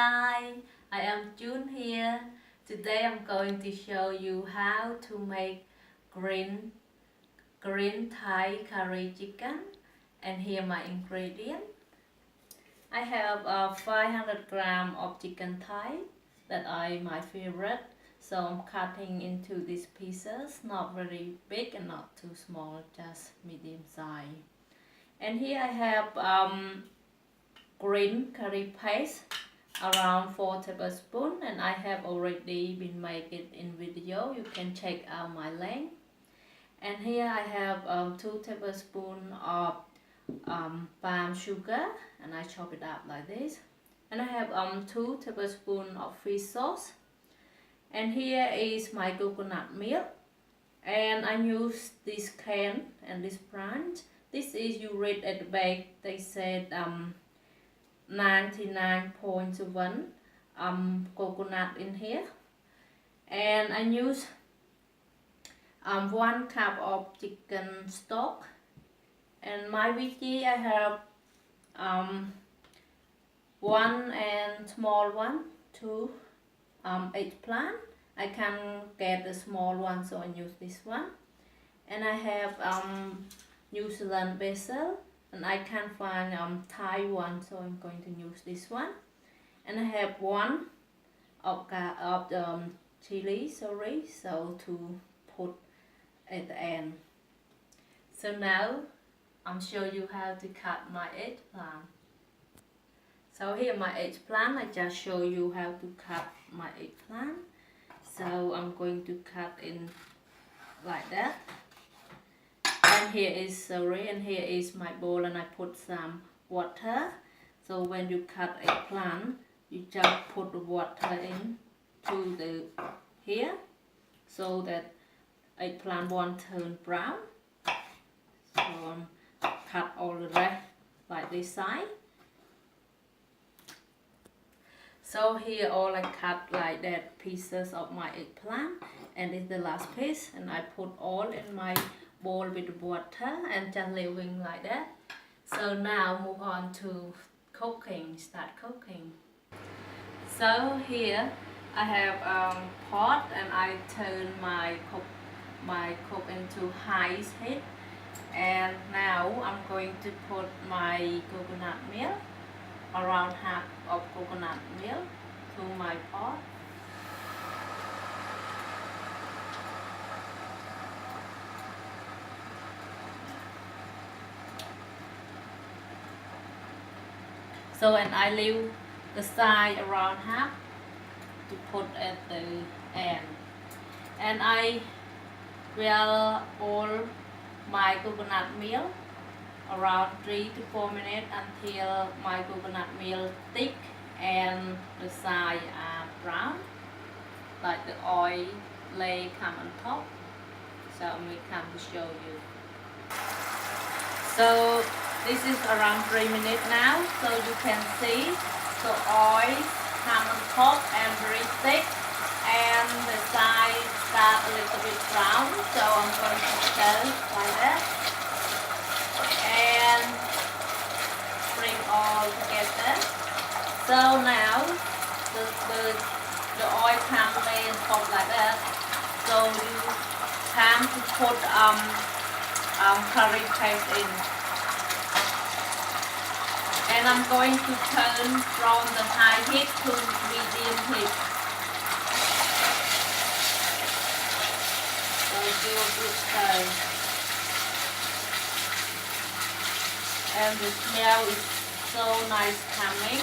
guys, I am June here. Today I'm going to show you how to make green Thai curry chicken, and here are my ingredients. I have 500 grams of chicken thigh that are my favorite, so I'm cutting into these pieces, not very big and not too small, just medium size. And here I have green curry paste around 4 tablespoons, and I have already been making in video. You can check out my link. And here I have 2 tablespoons of palm sugar, and I chop it up like this. And I have 2 tablespoons of fish sauce. And here is my coconut milk, and I use this can and this branch. This is, you read at the back, they said 99.1 coconut in here. And I use 1 cup of chicken stock. And my veggie, I have 1 and small one, 2 eggplant. I can get the small one, so I use this one. And I have New Zealand basil, and I can't find Thai one, so I'm going to use this one. And I have 1 of chilli, so to put at the end. So now I'm show you how to cut my eggplant. So here my eggplant, I just show you how to cut my eggplant. So I'm going to cut in like that. And here is celery, and here is my bowl, and I put some water. So when you cut eggplant, you just put the water in to the here, so that eggplant won't turn brown. So cut all the rest like this side. So here all I cut like that pieces of my eggplant, and it's the last piece, and I put all in my bowl with water and just leaving like that. So now move on to cooking, start cooking. So here I have a pot, and I turn my cook into high heat. And now I'm going to put my coconut milk, around half of coconut milk, to my pot. So, and I leave the side around half to put at the end. And I will boil my coconut milk around 3 to 4 minutes until my coconut milk thick and the side are brown, like the oil lay come on top. So I'm going to come to show you. So this is around 3 minutes now, so you can see the oil come on top and very thick, and the side start a little bit brown. So I'm going to stir like that and bring all together. So now the oil come lay on top like that. So you come to put curry paste in. And I'm going to turn from the high heat to medium heat. So do a good turn. And the smell is so nice coming.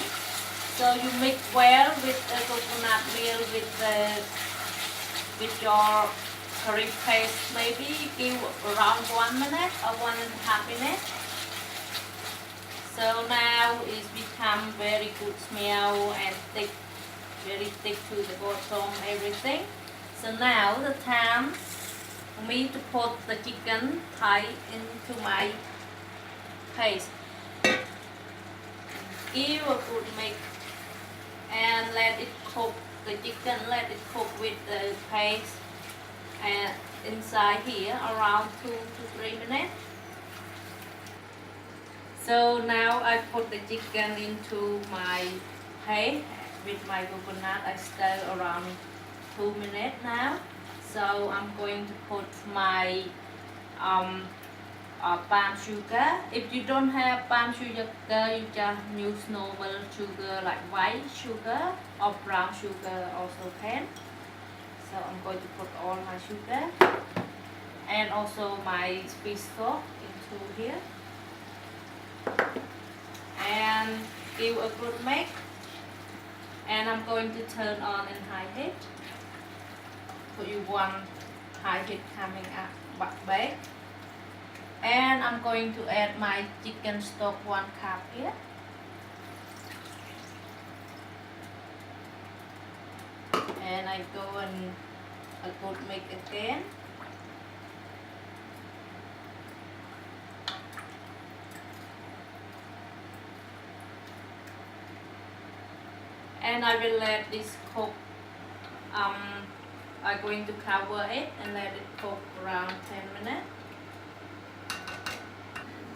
So you mix well with the coconut milk with your curry paste. Maybe give around 1 minute or 1.5 minutes. So now it's become very good smell and thick, very thick to the bottom, everything. So now the time for me to put the chicken thigh into my paste. Give a good mix and let it cook. The chicken, let it cook with the paste and inside here around 2 to 3 minutes. So now I put the chicken into my paste with my coconut. I stir around 2 minutes now. So I'm going to put my palm sugar. If you don't have palm sugar, you just use normal sugar like white sugar or brown sugar also can. So I'm going to put all my sugar and also my fish stock into here and give a good mix. And I'm going to turn on in high heat. So you want high heat coming up back. And I'm going to add my chicken stock 1 cup here. And I go and a good mix again. And I will let this cook. I'm going to cover it and let it cook around 10 minutes.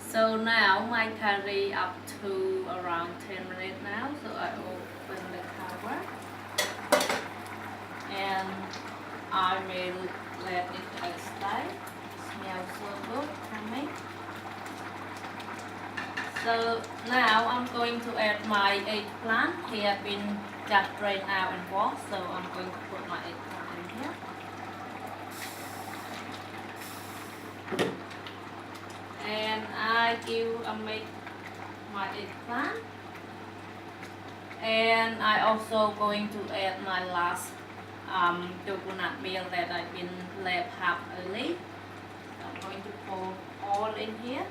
So now my curry up to around 10 minutes now. So I open the cover and I will let it stay. Smells so good coming. So now I'm going to add my eggplant. He has been just drained out and washed, so I'm going to put my eggplant in here. And I give a mix my eggplant. And I also going to add my last coconut milk that I've been left half early. I'm going to pour all in here.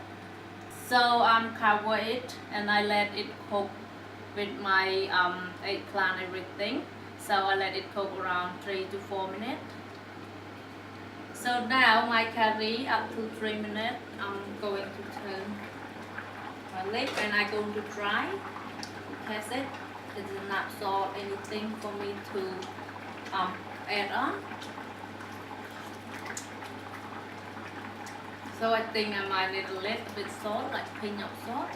So I'm cover it and I let it cook with my eggplant and everything. So I let it cook around 3 to 4 minutes. So now my curry up to 3 minutes. I'm going to turn my lid and I'm going to dry. Test it. It is not salt anything for me to add on. So I think I might need a little bit salt, like pinch of salt.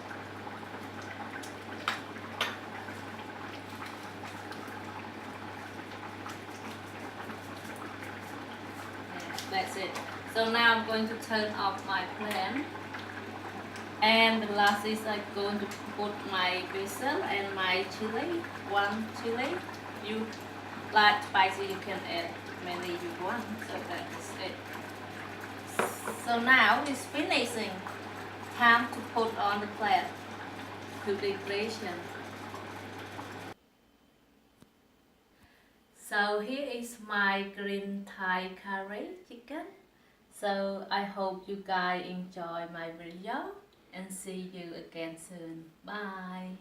That's it. So now I'm going to turn off my pan. And the last is I'm going to put my basil and my chilli, 1 chilli. You like spicy, you can add many you want. So that's it. So now it's finishing. Time to put on the plate to decoration. So here is my green Thai curry chicken. So I hope you guys enjoy my video and see you again soon. Bye.